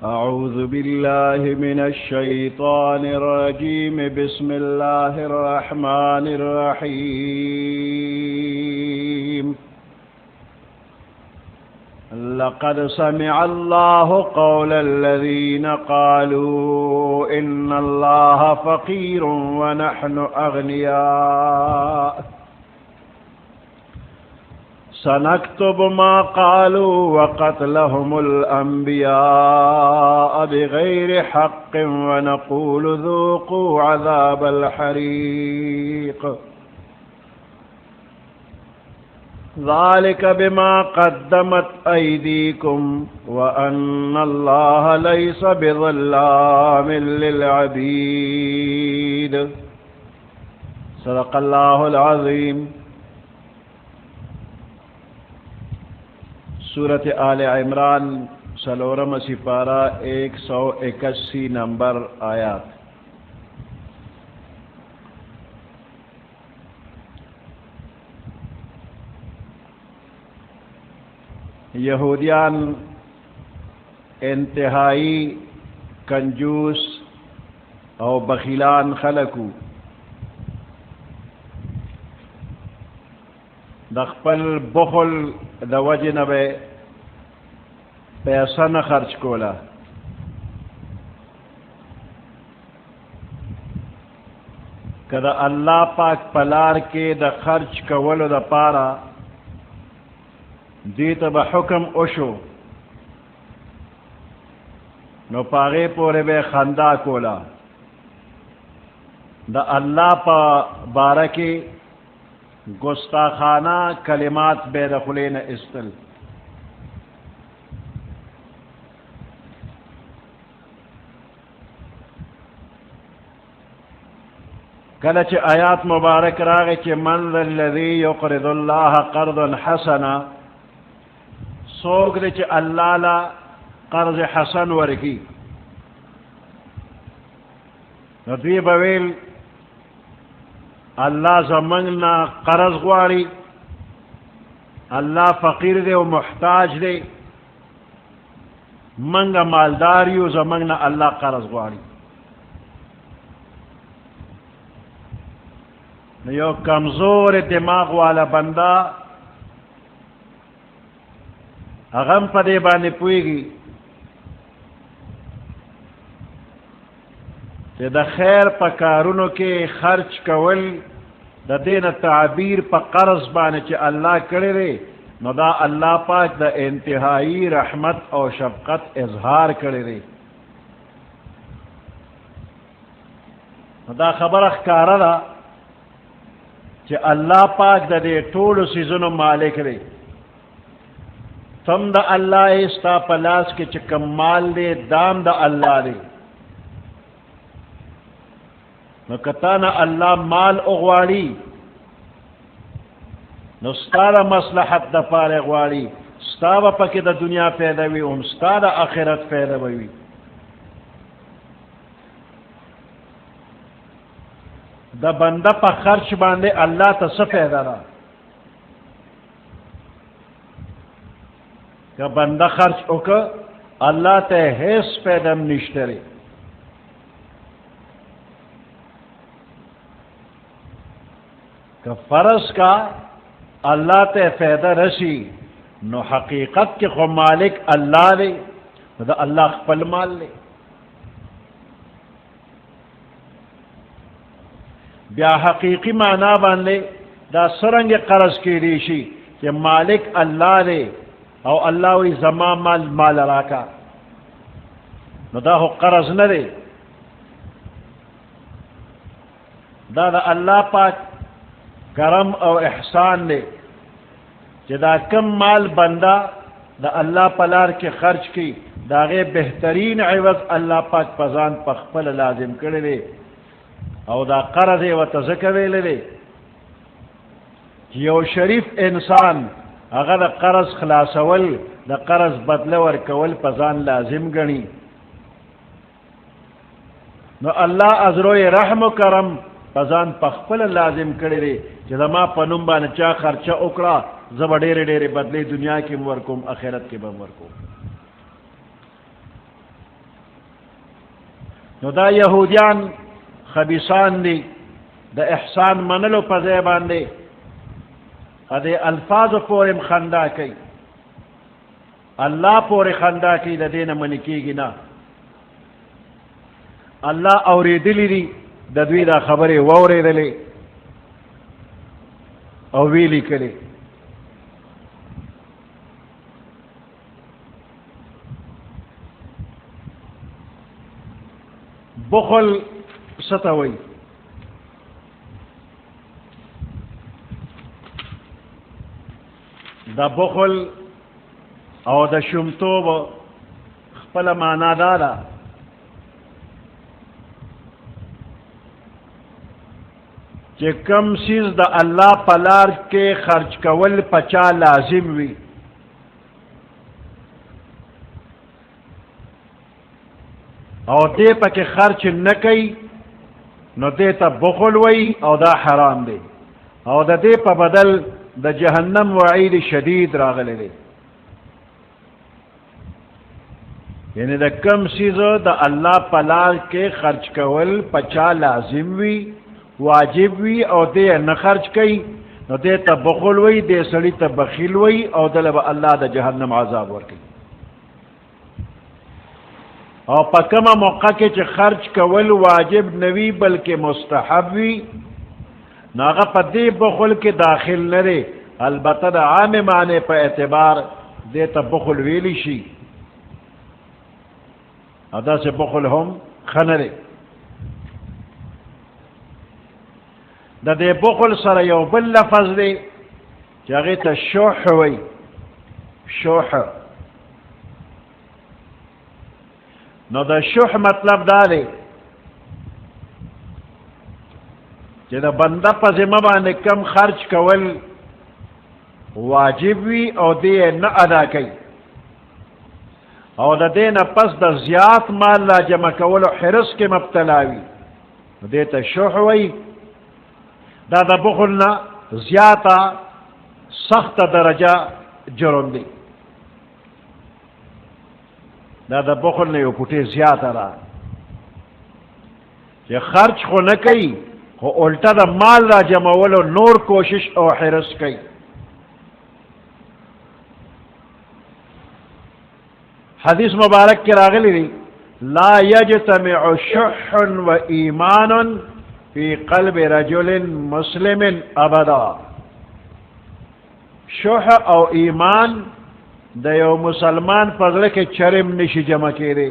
أعوذ بالله من الشيطان الرجيم بسم الله الرحمن الرحيم لقد سمع الله قول الذين قالوا إن الله فقير ونحن أغنياء سنكتب ما قالوا وقتلهم الأنبياء بغير حق ونقول ذوقوا عذاب الحريق ذلك بما قدمت أيديكم وأن الله ليس بظلام للعبيد صدق الله العظيم. सूरत आल इमरान सलोरम सिपारा 181 नंबर आयात। यहूदियान इंतहाई कंजूस और बखीलान खलकू दखपल बखल दवज नबे पैसा न खर्च कोला कदा अल्लाह पाक पलार के द खर्च कवल द पारा दीत बहुक्म ओशो नो पागे पोरे बे खंदा कोला द अल्लाह पा बारके गुस्ताखाना कलिमात बेदखुलेन इस्तल कलच आयात मुबारक रागे चे मन लल्लज़ी युक़रिदुल्लाह क़र्ज़न हसना सोग दे चे अल्लाह ला क़र्ज़ हसन वर्गी नदी बवेल अल्लाह ज़मंगना क़र्ज़ ग्वारी अल्लाह फ़कीर दे व मुहताज दे मंगा मालदारियो ज़मंगना अल्लाह क़र्ज़ ग्वारी यो कमज़ोर दिमाग वाला बंदा अगम पदे बाने पुएगी कि द खैर पकारुनो के खर्च कवल द देन ताबीर प कर्ज बाने चे अल्लाह करे रे नो दा अल्लाह पाक द इंतहाई रहमत और शफकत इजहार करे रे दा खबर अखकारा दा चे अल्लाह पाक द दे टोल सीजनो मालिक रे तम द अल्लाह इस्ता पलास के चे कमाल दे दाम द अल्लाह दे न कताना अल्लाह माल उगवाड़ी न स्तारा मसलहत द पारे गवाड़ी स्तावा पके द दुनिया पैदा हुई हम स्तारा आखिरत पैदा हुई द बंदा पर खर्च बांधे अल्लाह तस पैदा रहा का बंदा खर्च उक अल्लाह ते हेस पैदम निश्तरे का फर्ज का अल्लाह ते फैदा रसी नो हकीकत के खो मालिक अल्लाह ले तो अल्लाह खपल माल ले ब्या हकीकी माना बांधे दा सरंग कर्ज की रीशी कि मालिक अल्लाह ले और अल्लाह वही जमा माल माल राका नो दा हो कर्ज न दे दा अल्लाह पाक करम और एहसान ने जदा कम माल बंदा द अल्लाह पलार के खर्च की दागे बेहतरीन अवज अल्लाह पाक पजान पखपल लाजिम करे ले और दा कर्ज व तज़कवे ले यो शरीफ इंसान अगर कर्ज खलासवल द कर्ज बदले वर कवल पजान लाजिम गणी नो अल्लाह अजरोए रहम करम पजान पखपल लाजिम करे रे जमा पनुम बाने चा खर्चा उकड़ा जब डेरे डेरे बदले दुनिया के वर्कुम आखिरत के बमर को نو دا یهودیان خبیثان دی دا احسان منلو پا زیبان دی ادے الفاظ پورم خندا کی اللہ پور خندا کی دا دین منی کی گنا اللہ اوریدلی دی دا دوی دا خبری ووریدلی او ویلی کلی بخل ستوي دا بخل او دا شمتوب خپل معنا دادا چې کم سیز دا اللہ پلار کے خرچ کول پچا لازم وی او دے پا کے خرچ نکی نو دے تا بخل وی او دا حرام دے او دا دے پا بدل دا جہنم وعید شدید راغلے دے یعنی دا کم سیزو دا اللہ پلار کے خرچ کول پچا لازم وی واجب وی او دے نخرچ کئی نو دے تا بخل وی دے سڑی تا بخیل وی او دلب اللہ دا جہنم عذاب ورکی او پا کما موقع کے چھ خرچ کول واجب نوی بلکہ مستحب وی ناغا پا دے بخل کے داخل نرے البتہ دا عام معنی پا اعتبار دے تا بخل ویلی شی ادا سے بخل ہم خنرے دا دے بخل سر یو بل لفظ دے چاگے تا شوح وی شوح نو دا شوح مطلب دا دے کہ دا بندہ پا ذمہ باندے کم خرچ کول واجب وی او دے نا ادا کئی او دا دے نا پس دا زیاد مال لا جمع کولو حرس کے مبتلاوی دے تا شوح وی دا دا بخلنا زیادہ سخت درجہ جرم دی دا دا بخل نے یو پوٹے زیادہ را کہ خرچ خو نکی خو الٹا دا مال را جمعولو نور کوشش او حرس کی حدیث مبارک کی راغلی دی لا یجتمع شح و ایمان فی قلب رجل مسلم ابدا شح او ایمان دا یو مسلمان پزر کے چرم نشی جمع کے دے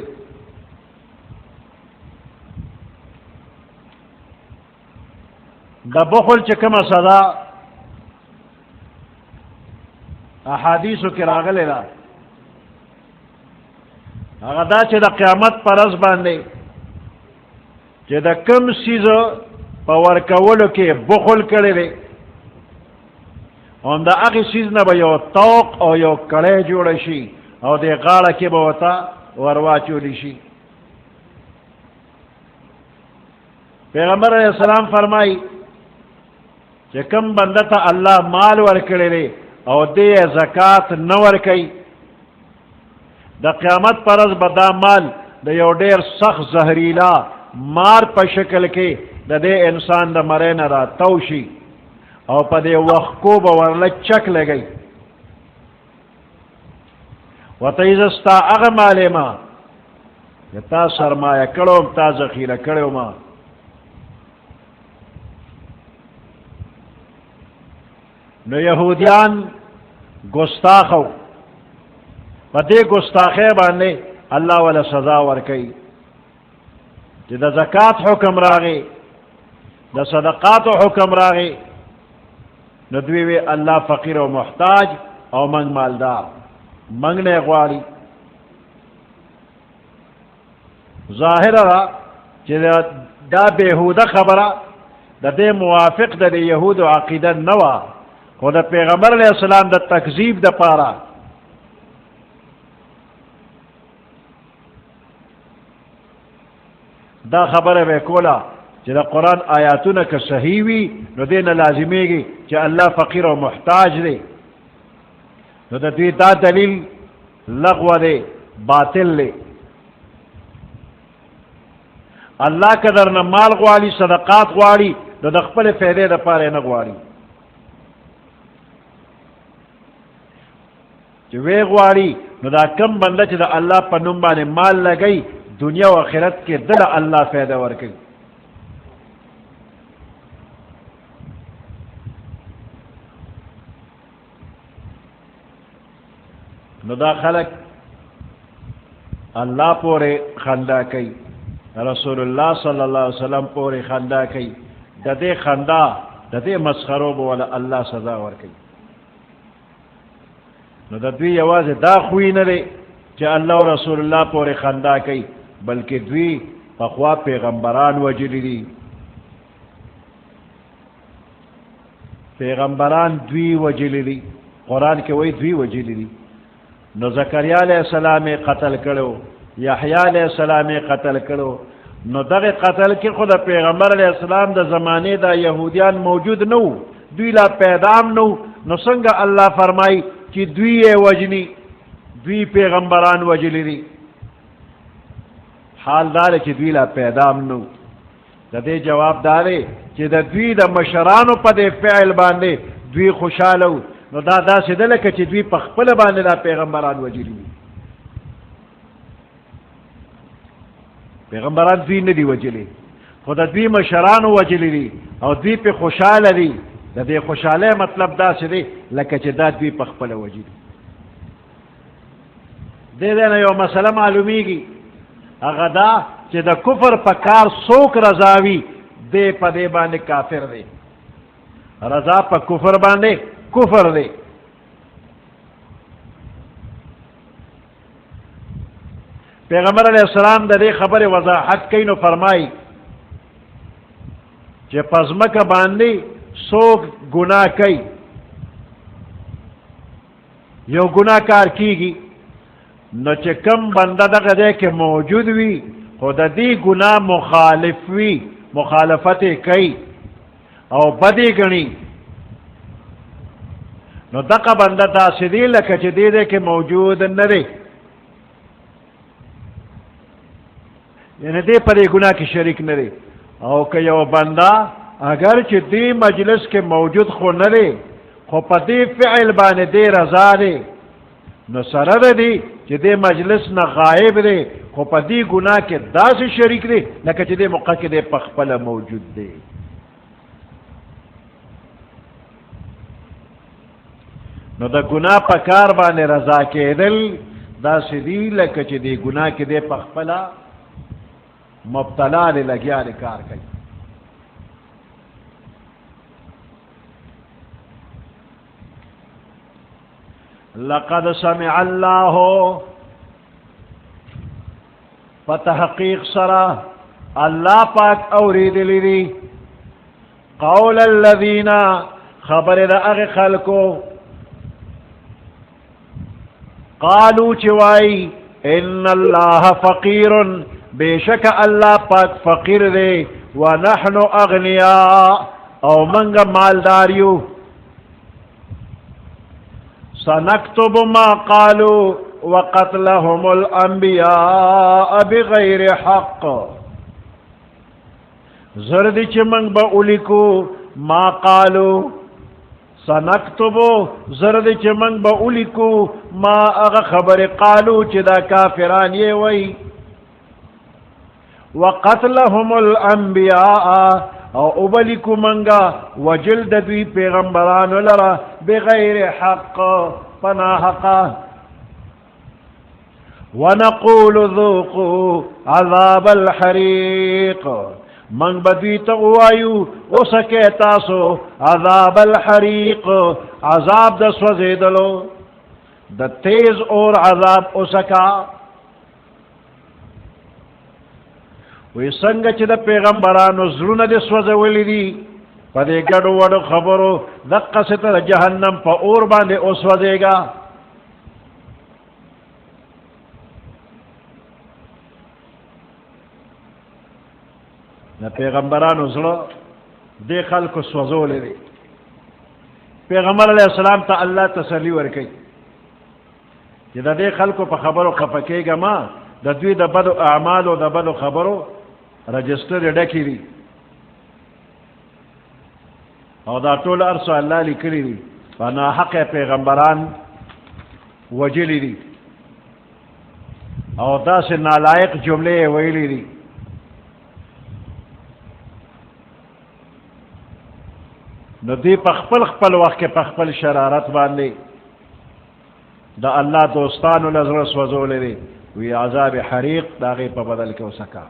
دا بخل چکم صدا احادیثو کی راغلے دا اگدا چھ دا قیامت پر از باندے چھ دا کم سیزو پاور کولو کے بخل کرے دے دا اغی سیز نا با یو توق او یو کڑے جوڑا شی او دے غاڑا کی باوتا وروا چولی شی پیغمبر علیہ السلام فرمائی کہ کم بندتا اللہ مال ورکڑے لے او دے زکاة نور کئی دا قیامت پرز بدا مال دا یو دیر سخت زہریلا مار پا شکل کے دا دے انسان دا مرین را توشی او پا دے وقت کو باورلا چک لگئی و تیزستا اغمالے ما تا سرمایہ کڑو تا ذخیرہ کڑو ما نو یہودیان گستاخو پا دے گستاخے باندے اللہ والا سزا ورکی کہ دا زکاة حکم راگے دا صدقات حکم راگے ندوی اللہ فقیر و محتاج او منگ مالدار منگنے غواری ظاہر را کہ دا بیہودہ خبرہ دا دے موافق دا دے یہود و عقیدہ نوا خود پیغمبر علیہ السلام دا تکذیب دا پارا دا خبر بے کولا کہ دا قرآن آیاتونا کا صحیح وی نو دینا لازمی گی کہ اللہ فقیر و محتاج دے نو دا دوی دا دلیل لغو دے باطل لے الله قدر نه مال غواړي صدقات غواړي نو د خپل فائدې لپاره نه غواړي چې وی غواړي نو دا کم بنده چې د الله په نوم باندې مال لګي دنیا او آخرت کې دل الله فائدہ ورکړي نو دا خلق الله پورې خندا کوي رسول الله صلی الله علیه وسلم پورې خندا کوي د دې خندا د دې مسخرو به ولا الله سزا ورکړي نو د دوی یوازې دا خوی نه دی چې الله او رسول الله پورې خندا کوي بلکې دوی په خوا پیغمبران وجلی دي پیغمبران دوی وجلی دي قرآن کې وایي دوی وجلی دي نو زکریا علیہ السلام قتل کړو یحیی علیہ السلام قتل کړو نو دغه قتل کې خود پیغمبر علیہ السلام د زمانه دا يهوديان موجود نو دوی لا پیدام نو نو څنګه الله فرمای چې دوی یې وجني دوی پیغمبران وجلی دي حال دار چې دوی لا پیدام نو د دې جواب دارې چې د دوی د مشرانو په دې فعل باندې دوی خوشاله نو دا داسې ده لکه چې دوی په خپل باندې دا پیغمبران وجلی دي پیغمبران دوی نه دي وجلی خو د دوی مشرانو وجلی دي او دوی په خوشاله دي د دې خوشاله مطلب داسې دی لکه چې دا دوی په خپل وجلی دې نه یو مسله معلومیږي هغه دا چې د کفر په کار څوک رضاوي دې په دې باندې کافر دی رضا په کفر باندې کفر دی پیغمبر علیہ السلام د دې خبره وضاحت کوي نو فرمایي چې پزمکه باندې څوک ګناه کوي یو ګناه کار کیږي نو چې کم بنده دغه دی کې موجود وي خو د دې ګناه مخالف وي مخالفت کوي او بدی ګڼي نو دغه بنده داسې دی لکه چې دې کې موجود نه دی یعنی دې په دې ګناه کې شریک نه دی او که یو بنده اگر چې دې مجلس کې موجود خو نه دی خو په دې فعل باندې دې رضا دی نو سره دی چې دې مجلس نه غائب دی خو په دې ګناه کې داسې شریک دی لکه چې دې موقع کې دې په خپله موجود دی نو د ګناه په کار باندې رضا کېدل داسې دی لکه چې دې ګناه کې دې په خپله مبتلا دی لګیا دی کار کوي لقد سمع الله فتحقیق سرا اللہ پاک اوریدلی دی قول الذین خبر دا اغ خلقو قالو چوائی ان اللہ فقیر بے شک اللہ پاک فقیر دے ونحن اغنیاء او منگ مالداریو سنكتب ما قالوا وقتلهم الانبیاء بغیر حق زردی چی منگ با اولیکو ما قالوا سنكتب زردی چی منگ با اولیکو ما اغا خبر قالو چی دا کافران یہ وی وقتلهم الانبیاء او ابلیکو منگا وجلد دوی پیغمبران لرا بغیر حق پنا حقا ونقول ذوقوا عذاب الحریق من بدوی تغوایو اسکے تاسو عذاب الحریق عذاب دا سوزیدلو دا تیز اور عذاب اسکا وی څنګه چې د پیغمبرانو زړونه دې سوځولي دي په دې ګډو وډو خبرو دقه ته د جهنم په اور باندې وسوځېږه د پیغمبرانو زړه دې خلکو سوځولي دي پیغمبر علیہ السلام ته الله تسلی ورکړي چې د دې خلکو په خبرو خفه کېږه ما د دوی د بدو اعمالو د بدو خبرو رجسٹر ډکی دي او دا ټول ارسو الله لیکلی دي فنا حق پیغمبران وجلی دي او دا سے نالائق جملے ویلی دي نو دی پخپل خپل وقت کے پخپل شرارت باندے دا اللہ دوستان الازر سوزولے دے وی عذاب حریق داغی پا بدل کے سکا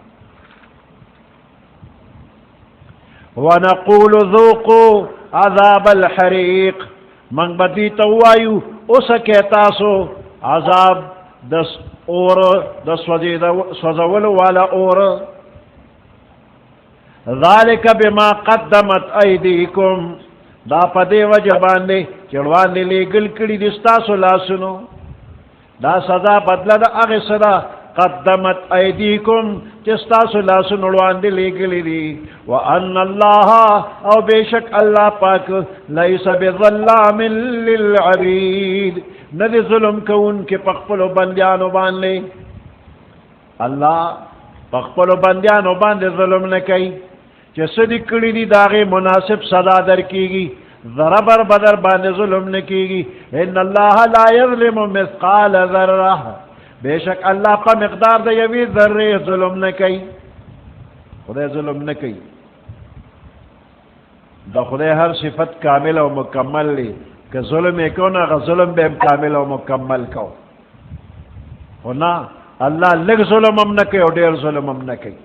وَنَقُولُ ذُوقُوا عَذَابَ الْحَرِيقِ من بدی توایو اسکے تاسو عذاب دس اور دس سوزول والا اور ذالک بما قدمت ایدیکم دا پدے وجہ باندے چڑوان دے لے گل کری دستاسو لاسنو دا سزا بدلا دا اغی صدا قدمت ایدیکم چستاسو لاسنو روان دے لے گلی دی وَأَنَّ اللَّهَ او بے شک اللہ پاک لیس بظلام للعبید ندی ظلم کون کے پخپلو بندیانو باندے اللہ پخپلو بندیانو باندے ظلم نکی جسدی کڑی دی داغی مناسب صدا در کی گی ذربر بدر باندے ظلم نکی گی ان اللہ لا یظلم مثقال ذرہ بے شک اللہ پا مقدار دا یوی ذرے ظلم نکی خدای ظلم نکی دا خدای ہر صفت کامل و مکمل لی کہ ظلم ایکو نا ظلم بے کامل و مکمل کو ہونا اللہ لگ ظلم ہم نکی اور دیر ظلم ہم نکی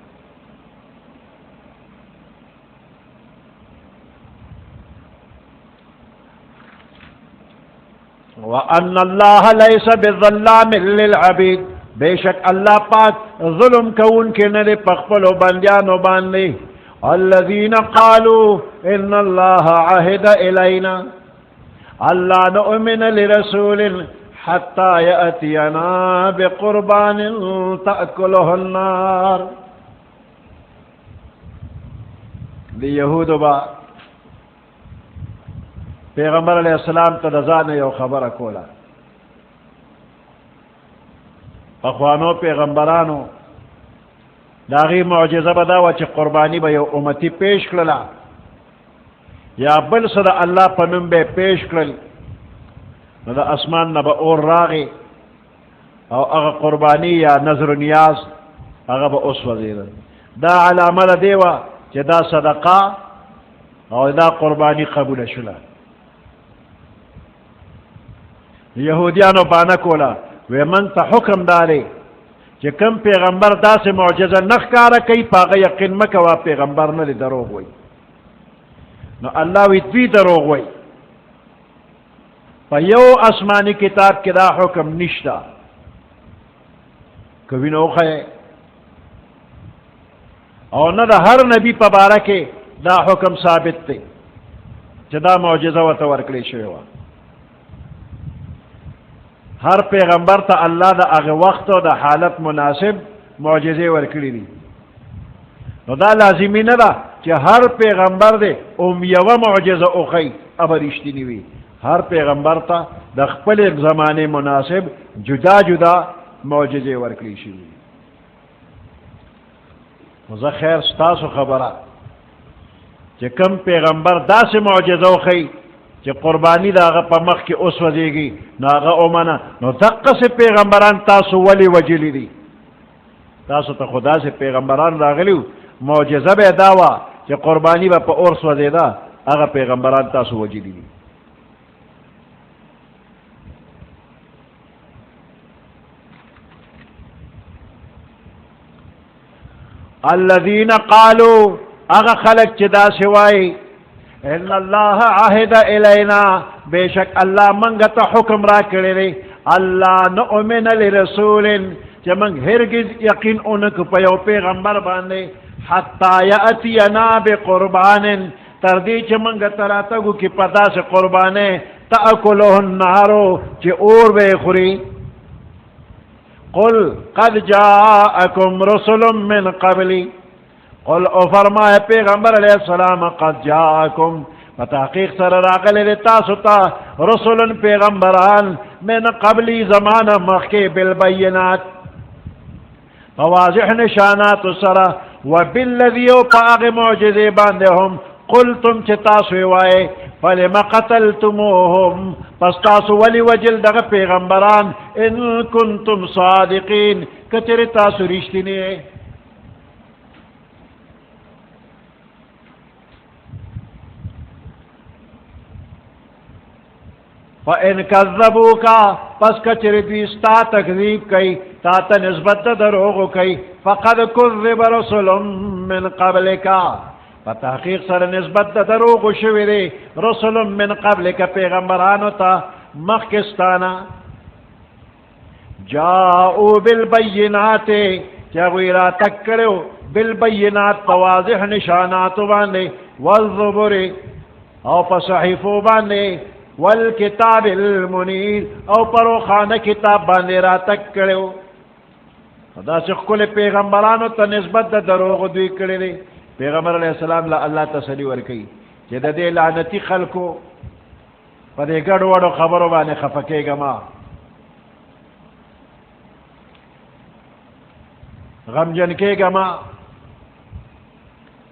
وَأَنَّ اللَّهَ لَيْسَ بِظَلَّامٍ لِلْعَبِيدِ بے شک اللہ پاک ظلم کون کے نرے پخپلو بندیانو باندے الذین قالوا ان اللہ عہد الینا اللہ نؤمن لرسول حتی یأتینا بقربان تأکلہ النار دی یہود با پیغمبر علیہ السلام تا دزان یو خبر کولا اخوانو پیغمبرانو داغی معجزہ بداوا چی قربانی با یو امتی پیش کرلا یا بل صدا اللہ پنم بے پیش کرل دا اسمان نبا اور راغی او اغا قربانی یا نظر نیاز اغا با اس وزیر دا علامہ دیوا چی دا صدقہ او دا قربانی قبول شلا یہودیانو بانا کولا وی من تا حکم دارے کہ کم پیغمبر دا سے معجزہ نخکارا کئی پاگا یقین مکوا پیغمبر نلی دروغ وی نو اللہ وی دوی دروغ وی پا یو اسمانی کتاب کی دا حکم نشتا کبھی نو خے اور نہ دا ہر نبی پا بارا کے دا حکم ثابت تے جدا معجزہ و تورکلی شویوا ہر پیغمبر تا اللہ دا اغی وقت و دا حالت مناسب معجزے ورکلی دی نو دا لازمی ندا کہ ہر پیغمبر دے یو معجزہ اخی اب رشتی نیوی ہر پیغمبر تا دا خپل ایک زمانے مناسب جدا جدا معجزے ورکلی شوی وزا خیر ستاسو خبرہ کہ کم پیغمبر دا سے معجزہ اخی کہ قربانی دا آغا پا مخ کی اس وزے گی نا آغا اومانا نو دقا سے پیغمبران تاسو ولی وجلی دی تاسو تا خدا سے پیغمبران راغلیو معجزہ بے داوا کہ قربانی با پا اور سوزے دا آغا پیغمبران تاسو وجلی دی الذین قالوا آغا خلق چدا سوائی ان اللہ عہد الینا بے شک اللہ منگتا حکم را کرے اللہ نؤمن لرسول چا منگ ہرگز یقین انک پیو پیغمبر باندے حتی یأتینا بقربان تردی چا منگتا راتگو کی پتا سے قربانے تأکلہ النارو چا اور بے خوری قل قد جاءکم رسل من قبلی قل او فرمائے پیغمبر علیہ السلام قد جاءکم فتحقیق سر راقل تاستا رسول پیغمبران من قبلی زمان مخی بالبینات فواضح نشانات سر وبالذی او پاغ معجزے باندے ہم قلتم چه تاسو وائے فلم قتلتموهم پس تاسو ولی وجل دغ پیغمبران ان کنتم صادقین کچر تاسو رشتینی فَإِنْ كَذَّبُوكَ پس کچر دوستا تکذیب کئی تا نسبت دروغ کئی فقد كذب رسل من قبلک فتحقیق سر نسبت دروغ شویدے رسل من قبلک پیغمبرانو تا مخکستانا جاؤو بالبینات چاگوی را تکڑو بالبینات پواضح نشاناتو باندے والزبر او پصحیفو باندے والکتاب المنیر او پرو خانہ کتاب باندے را تکڑو خدا سے کل پیغمبرانو تا نسبت دروغ دوی کڑے دے پیغمبر علیہ السلام لا اللہ تسلی ورکی کہ دا دے لعنتی خلقو پا دے گڑ وڑو خبرو بانے خفکے گا ما غم جن کے گا ما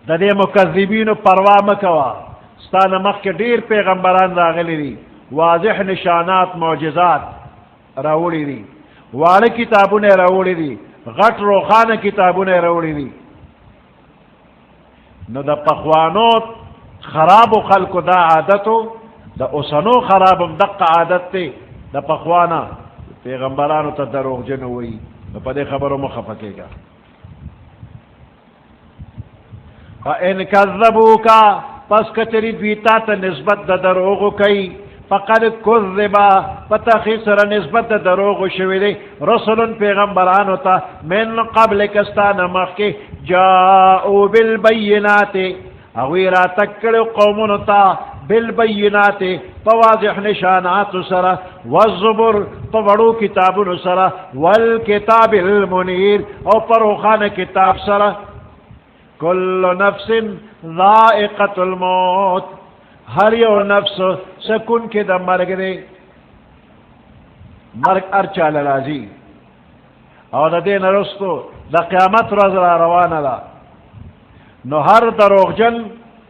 دا دے مکذبینو پروا مکوا ستان مخ کے دیر پیغمبران راغلی دی واضح نشانات معجزات راوڑی دی واڑی کتابوں نے راوڑی دی غٹ روخان کتابوں نے راوڑی دی نو دا پخوانو خراب و خلق دا عادتو دا اسنو خراب دق عادت تے دا پخوانا پیغمبرانو تا دروغ جنو وی نو پا دے خبرو مخفکے گا فَإِنْ كَذَّبُوكَ پس کچری دویتا تا نسبت دا دروغو کئی فقد کذبا فتحقیق سر نسبت دا دروغو شویدے رسولن پیغمبرانو تا من قبل کستان مخی جاؤو بالبینات اغوی را تکڑ قومنو تا بالبینات پواضح نشانات سر والزبر پوڑو کتابنو سر والکتاب المنیر او پروخان کتاب سر کل نفس ذائقت الموت ہر یو نفس سکن کے دا مرگ دے مرگ ارچال رازی او دا دین رستو دا قیامت رز را روانا دا نو ہر دروغ جن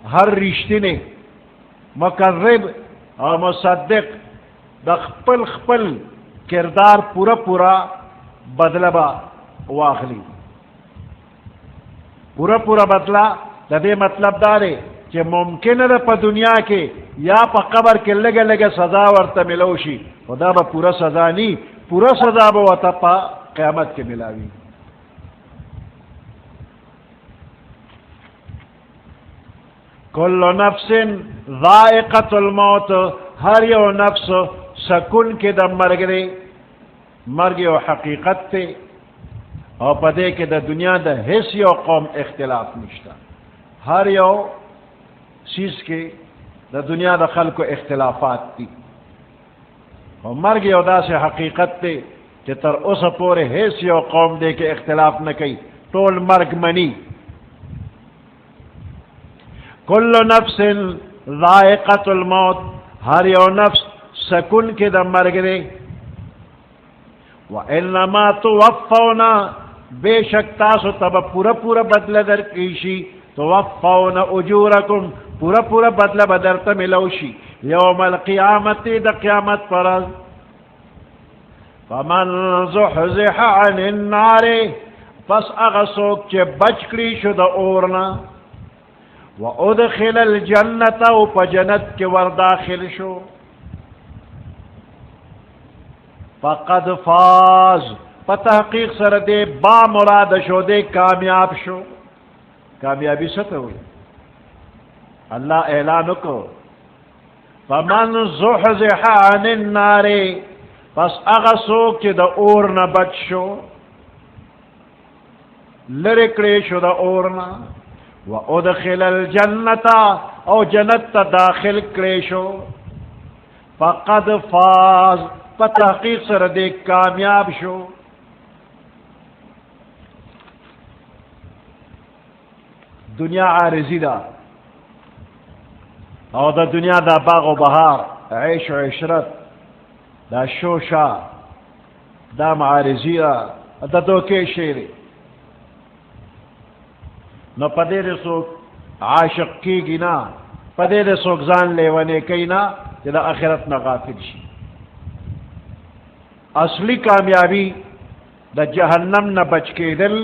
ہر رشتنے مقرب او مصدق دا خپل خپل کردار پورا پورا بدلبا واخلی پورا پورا بدلا دا دے مطلب دارے کہ ممکن ہے پا دنیا کے یا پا قبر کے لگے لگے سزا ورطا ملوشی خدا با پورا سزا نہیں پورا سزا با وطا پا قیامت کے ملاوی کل نفس ذائقت الموت ہر یو نفس سکن کے دا مرگ دے مرگ و حقیقت تے اور پدے کہ دا دنیا دا حس یو قوم اختلاف نشتا ہر یو چیز کے دا دنیا دا خلق و اختلافات تی اور مرگ یو دا سے حقیقت تے کہ تر اس پورے حس یو قوم دے کے اختلاف نہ کئی طول مرگ منی کل نفس ذائقت الموت ہر یو نفس سکن کے دا مرگ دے وَإِنَّمَا تُوَفَّوْنَا بے شک تاسو تب پورا پورا بدل در کیشی توفون اجورکم پورا پورا بدل بدر تملوشی یوم القیامت دا قیامت پرز فمن زحزح عن النار پس اغسوک چے بچکری شد اورنا و ادخل الجنت و پا جنت کے ورداخل شو فقد فاز تحقیق سر دے با مراد شو دے کامیاب شو کامیابی ست ہوئی اللہ اعلان کو فمن زحزح عن النار پس اغسوک چی دا اورنا بچ شو لرکڑے شو دا اورنا و ادخل الجنتا او جنت داخل کرے شو فقد فاز تحقیق سر دے کامیاب شو دنیا عارضی دا او دا دنیا دا باغ و بہار عیش و عشرت دا شوشا دا معارضی دا دو کے شیری نو پدے دے سوک عاشق کی گی نا، پدے دے سوک زان لیوانے کئی نا کہ دا آخرت نا غافل شی. اصلی کامیابی دا جہنم نہ بچ کے دل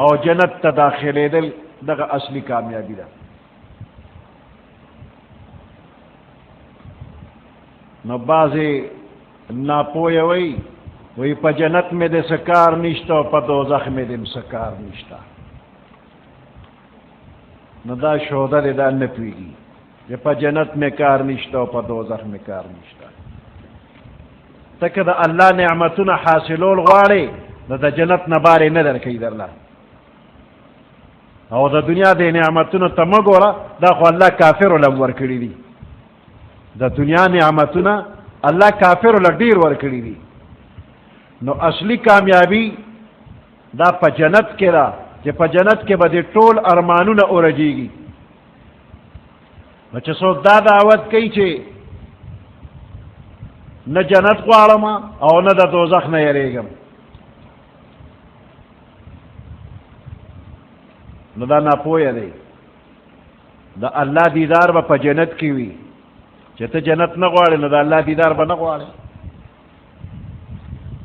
اور جنت تا داخلے دل دا اصلی کامیابی دا. نو بازی ناپویا وی پا جنت میں دے سکار نشتا و پا دوزخ میں دے سکار نشتا. نو دا شودہ دے دا نپویگی کہ پا جنت میں کار نشتا و پا دوزخ میں کار نشتا. تک دا اللہ نعمتنا حاصلول غوارے دا جنت نبارے ندر کئی در اللہ، او دا دنیا دے نعمتنا تمگورا دا خو اللہ کافر لم ورکڑی دی. دا دنیا نعمتنا اللہ کافر لدیر ورکڑی دی. نو اصلی کامیابی دا پا جنت کے دا کہ پا جنت کے بدے ٹول ارمانونا اورجی گی. نو چسو دا دعوت کئی چھے نہ جنت غوارما او نہ دا دوزخ نہ یریگم، نو دا ناپویا دے. دا اللہ دیدار با پا جنت کی وی چہتا جنت نہ غوارے نو دا اللہ دیدار با نہ غوارے.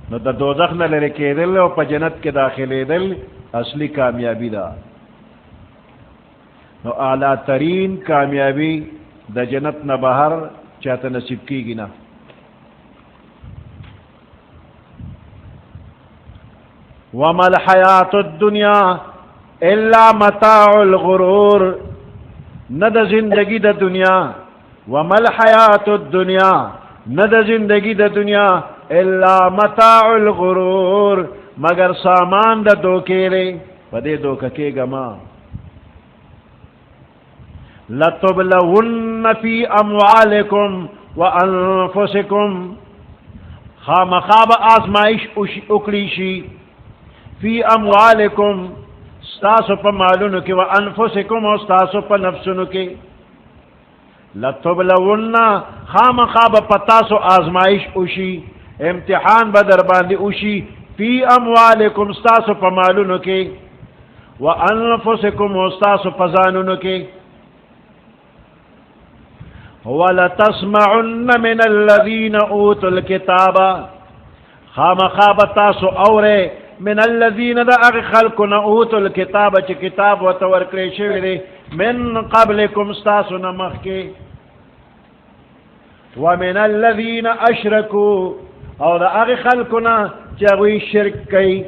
نو دا دوزخ نہ لرکے دل او پا جنت کے داخلے دل اصلی کامیابی دا. نو اعلیٰ ترین کامیابی دا جنت نہ باہر چاہتا نصیب کی گی نا. وَمَا الْحَيَاةُ الدُّنْيَا إِلَّا مَتَاعُ الْغُرُورِ. ند زندگی دا دنیا، وَمَا الْحَيَاةُ الدُّنْيَا ند زندگی دا دنیا إِلَّا مَتَاعُ الْغُرُورِ مگر سامان دا دوکے لے پدے دوککے گما. لَتُبْلَوُنَّ فِي أَمْوَالِكُمْ وَأَنفُسِكُمْ خامخاب آزمائش اکلیشی فی اموالکم ستاسو پا مالونو کی و انفسکم و ستاسو پا نفسونو کی. لتبلون خامخاب پتاسو آزمائش اوشی امتحان بدر باندی اوشی فی اموالکم ستاسو پا مالونو کی و انفسکم و ستاسو پا زانونو کی. وَلَتَسْمَعُنَّ مِنَ الَّذِينَ أُوتُوا الْكِتَابَ خامخاب تاسو اورے من الذین دا اغی خلقنا اوتو الکتاب چی کتاب و تورکری شویدے من قبلکم ستاسو نمخ کے ومن الذین اشرکو او دا اغی خلقنا چی اغوی شرک کئی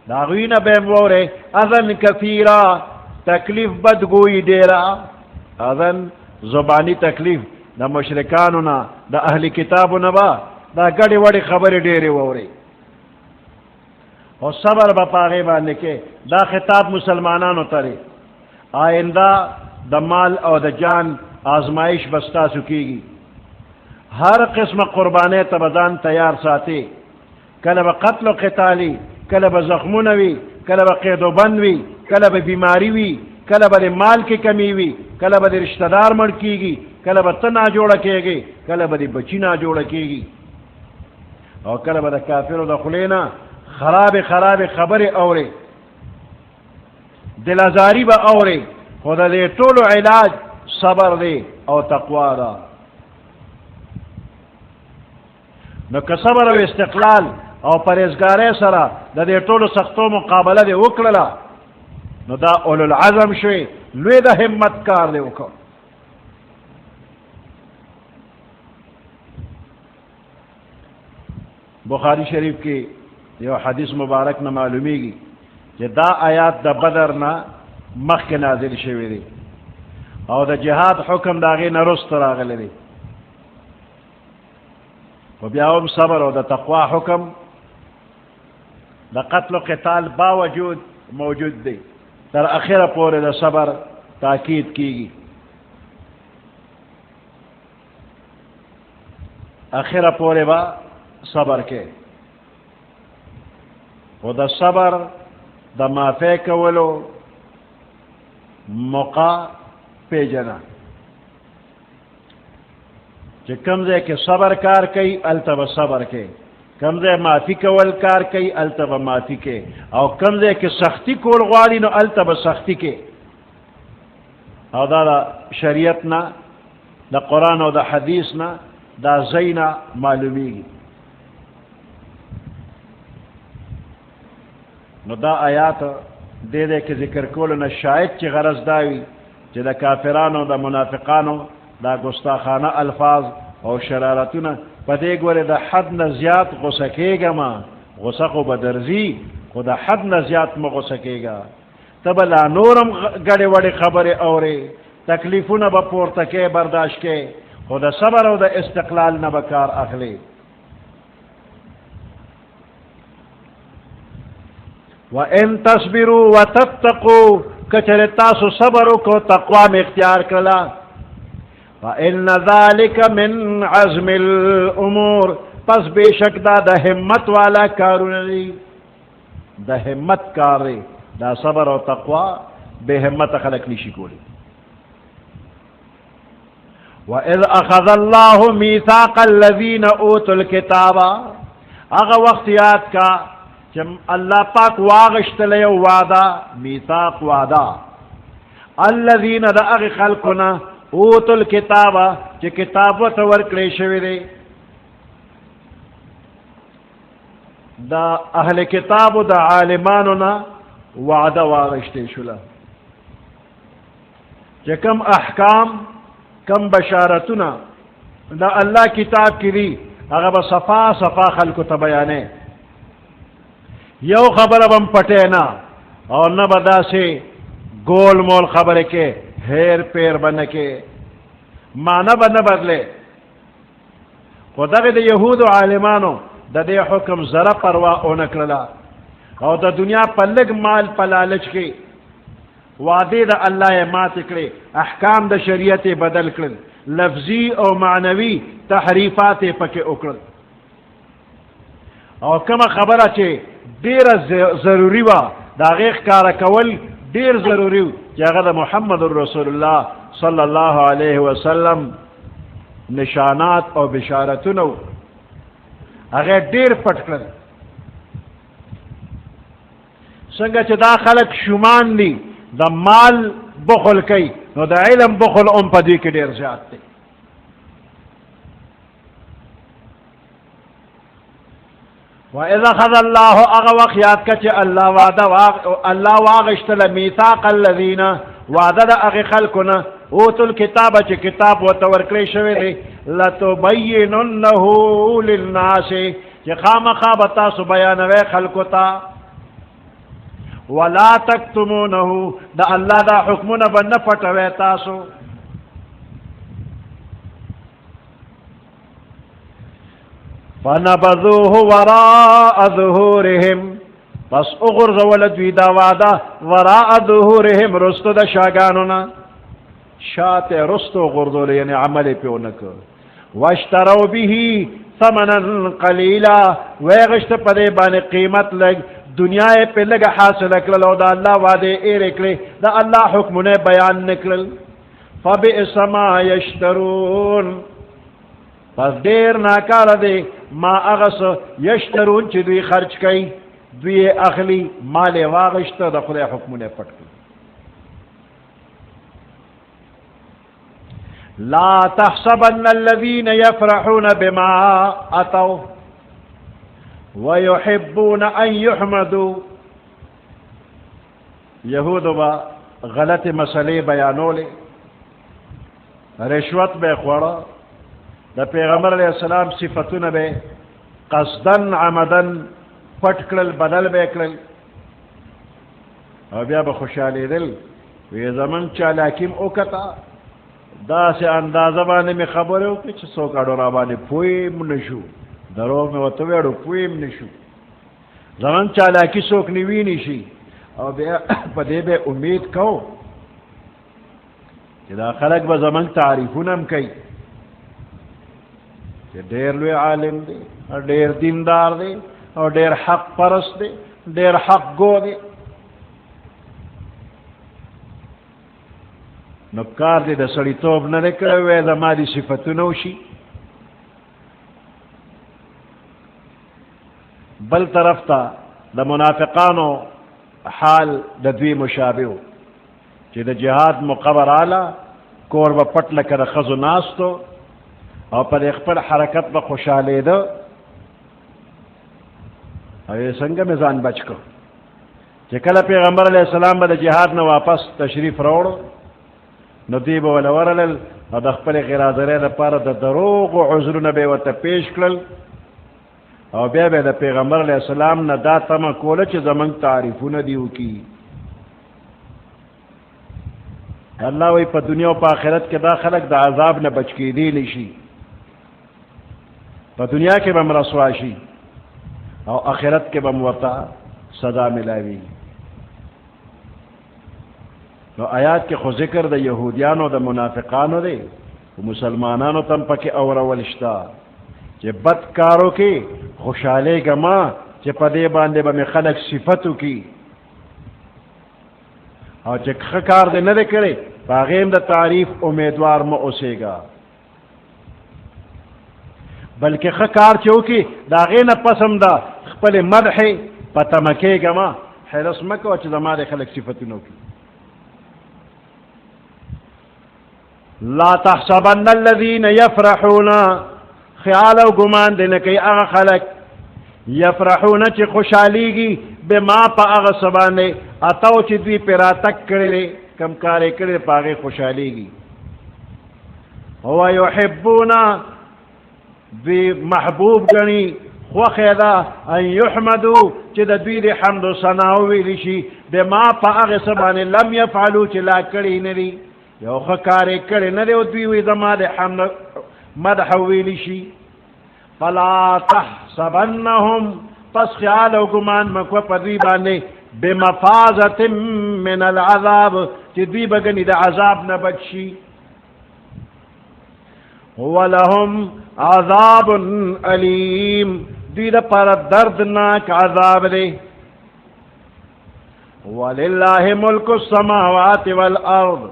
دا اغوینا بیمورے اذن کثیرا تکلیف بدگوئی دیرا. اذن زبانی تکلیف دا مشرکانونا دا اہل کتابونا با دا گڑی وڑی خبری ڈیری ووری اور صبر با پاغی باندے کے دا خطاب مسلمانانو تاری. آئندہ دا مال او دا جان آزمائش بستا سکی گی. ہر قسم قربانے تبدان تیار ساتے، کل با قتل و قتالی، کل با زخمونوی، کل با قید و بندوی، کل با بیماری وی، کل با مال کی کمی وی، کل با رشتہ دار مڑ کی گی، کل با تنا جوڑا کے گی، کل با بچی نا جوڑا کے گی، اور کل با کافر و دا خلینا خراب خبر اورے دل ازاری با اورے. خدا دے طول علاج صبر دے او تقوی دا. نو که صبر و استقلال او پرہیزگارے سرا دا دے طول سختو مقابلہ دے وکللا نو دا اولو العظم شوی لوی دا حمت کار دے وکر. بخاری شریف کی یہ حدیث مبارک نہ معلومی گی کہ دا آیات دا بدر نہ مخ کے نازل شوی دی او دا جہاد حکم داغی نرست راغلی دی و بیاوم صبر او دا تقوی حکم دا قتل و قتال باوجود موجود دی. در اخیر پورے دا صبر تاکید کی گی. اخیر پورے با صبر کے و دا صبر دا مافے کولو موقع پی جنا چی کمزے کے صبر کار کئی التب صبر کے کمزے معافی کول کار کئی التب معافی کے او کمزے کے سختی کول غواړي نو التب سختی کے او دا شریعت نا دا قرآن او دا حدیث نا دا زینا معلومی. نو دا آیات دے دے کے ذکر کولو نا شاید چی غرض داوی چی دا کافرانو دا منافقانو دا گستاخانہ الفاظ او شرارتونا پا دے گوری دا حد نزیاد غسکے گا ما غسقو بدرزی خو دا حد نزیاد ما غسکے گا تب لا نورم گڑی وڑی خبر اورے تکلیفونا با پورتکے برداشت کے خو دا صبر او دا استقلال نا بکار اخلی. وَإِن تَصْبِرُوا وَتَتَّقُوا کچر تاسو صبرو کو تقوی میں اختیار کرلا فَإِنَّ ذَلِكَ مِنْ عَزْمِ الْأُمُورِ پس بے شک دا ہمت والا کارونی دا ہمت کاری دا صبر و تقوی بے ہمت خلق نشی کولی. وَإِذْ أَخَذَ اللَّهُ مِيثَاقَ الَّذِينَ أُوتُوا الْكِتَابَ اغا وقت یاد کا جب اللہ پاک واغشت لے وعدہ میثاق وعدہ الذین دا اغی خلقنا اوتوا الکتاب چی کتاب و تورکلے شوی دے دا اہل کتاب دا عالماننا وعدہ واغشتے شلا چی کم احکام کم بشارتنا دا اللہ کتاب کی دی اگر صفا صفا خلق تبیانے یو خبر بم پٹے نا اور نہ بدا سے گول مول خبر کے ہیر پیر بن کے معنی بن بدلے خدا کے یہود و عالمانو دا دے حکم ذرا پروا اونکللا اور دا دنیا پلگ مال پلالچ کے وعدے دا اللہ مات کرے احکام دا شریعت بدل کر لفظی او معنوی تحریفات پکے اکڑ اور کما خبر چے دیر ضروری وا دا غیخ کارا کول دیر ضروری وا جاگہ دا محمد رسول اللہ صلی اللہ علیہ وسلم نشانات اور بشارتنو اگر دیر پٹ کر سنگا چا دا خلق شمان لی دا مال بخل کئی نو دا علم بخل پا دی کے دیر زیاد تے. وَإِذَا خَذَ اللَّهُ أَغَوَقْ يَادْ كَچِ اللہ واغشتل میثاق الذین وعدد اغی خلقنا اوتوا الكتاب چی کتاب و تورکلی شوی دی لَتُبَيِّنُنَّهُ لِلنَّاسِ چی خام خوابتا سو بیانوے خلقتا وَلَا تَكْتُمُونَهُ دا اللہ دا حکمنا بنفتوے تاسو فَنَبَذُوهُ وَرَاءَ ظُهُورِهِمْ پس اغرز ولدوی دا وعدا وراء ظُهُورِهِمْ رستو دا شاگانونا شاعت رستو غرزو لی یعنی عمل پیونکو واشترو به ثمنا قلیلا ویغشت پدے بان قیمت لگ دنیا پہ لگ حاصل اکلل دا اللہ وعدے ایر اکلے دا اللہ حکمنے بیان نکلل فبئس ما یشترون پس دیر ناکار دے ما اغس یشترون چی دوی خرچ کئی دوی اخلی مال واغشت دا خدا حکمنے پٹ کئی. لا تحسبن الذین یفرحون بما اتوا ویحبون ان یحمدوا یہود با غلط مسئلے بیانولے رشوت بے خوڑا دا پیغمبر علیہ السلام صفتون بے قصدن عمدن پٹکل بدل بے کلل اور بیا بخوشحالی دل وی زمن چالاکیم اوکتا دا سے اندازہ بانے میں خبر ہو کہ سوکا ڈورا بانے پویم نشو درو میں وطویڑو پویم نشو زمن چالاکی سوک نوی نشی اور بیا پدے بے امید کھو کہ دا خلق با زمن تعریفونم کئی کہ دیر لوی عالم دے اور دیر دیندار دے اور دیر حق پرست دے دیر حق گو دے نکار دے دا سڑی توب نہ نکلے وے دا مالی صفتو نوشی بل طرف تا دا منافقانو حال دا دوی مشابهو چی دا جہاد مقبر آلا کور با پٹ لکر خزو ناستو او پر اخپر حرکت با خوشحالی دو او یہ سنگا میزان بچ کو چی کل پیغمبر علیہ السلام با دا جہاد نا واپس تشریف روڑو نو دیب ولورلل او دا اخپر غرازره دا پار دا دروغ و عذر نبی و تا پیش کرل او بیا بیا دا پیغمبر علیہ السلام نا دا تما کولا چی زمان تعریفو ندیو کی اللہ وی پا دنیا و پا آخرت کے دا خلق دا عذاب نا بچ کی دی نشی پا دنیا کے بم رسواشی او آخرت کے بم وطا صدا ملاوی نو آیات کے خو ذکر دا یہودیانو دا منافقانو دے مسلمانانو تم پا کے اورولشتا چی بد کارو کی خوشحالے گا ما چی پا دے باندے با میں خلق صفتو کی او چی خکار دے ندے کرے باغیم دا تعریف امیدوار ما اسے گا بلکہ خکار چو کی دا غین پسم دا خپل مدح پتا مکے گا ما حیرس مکو چی دا ما دے خلق صفتو نو کی لا تحسبن الذین یفرحون خیال و گمان دینے کئی اغا خلق یفرحون چی خوشحالیگی بما پا اغا سبانے اتاو چی دوی پیرا تک کرلے کم کارے کرلے پا اغا خوشحالیگی ویحبونا دوی محبوب گنی خوخیدہ ان یحمدو چی دا دوی دی حمد و ثناوی لشی بما پا اغا سبانے لم یفعلو چی لا کری ندی یو خکارے کری ندی و دوی وی زما دی حمد مدح ویلشی فلا تحسبنهم پس خیال و گمان مکو پدوی بانے بمفازت من العذاب چی دوی بگنی دا عذاب نبچی ولهم عذاب علیم دوی دا پر دردناک عذاب دے وللہ ملک السماوات والارض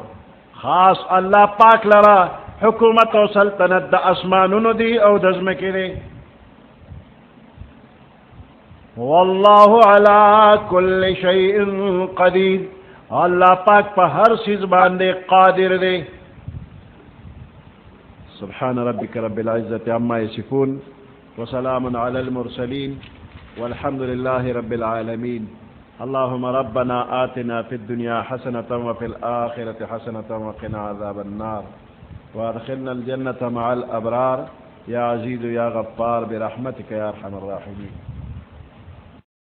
خاص اللہ پاک لرا حکومت و سلطنت دا اسمانونو دی او دزمکی دی واللہ علا کل شیء قدیر اللہ پاک پا ہر چیز باندے قادر دی سبحان ربک رب العزت عما یصفون وسلام علی المرسلین والحمد للہ رب العالمین اللهم ربنا آتنا في الدنيا حسنة وفي الآخرة حسنة وقنا عذاب النار وادخلنا الجنة مع الأبرار يا عزيز يا غفار برحمتك يا أرحم الراحمين.